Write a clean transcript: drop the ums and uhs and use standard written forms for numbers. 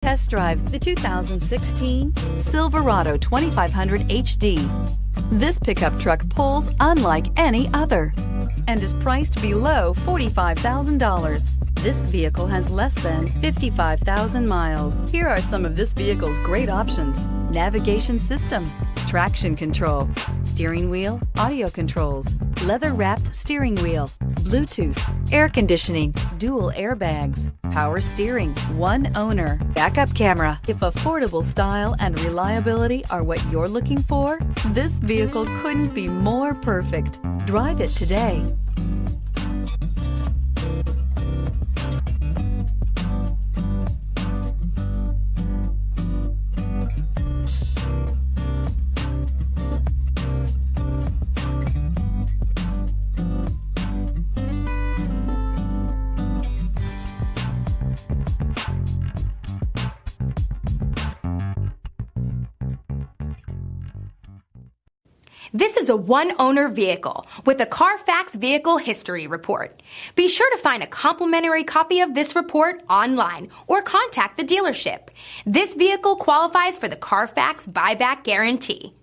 Test drive the 2016 Silverado 2500HD. This pickup truck pulls unlike any other and is priced below $45,000. This vehicle has less than 55,000 miles. Here are some of this vehicle's great options: navigation system, traction control, steering wheel audio controls, leather-wrapped steering wheel, Bluetooth, air conditioning, dual airbags, power steering, one owner, backup camera. If affordable style and reliability are what you're looking for, this vehicle couldn't be more perfect. Drive it today. This is a one-owner vehicle with a CARFAX Vehicle History Report. Be sure to find a complimentary copy of this report online or contact the dealership. This vehicle qualifies for the CARFAX Buyback Guarantee.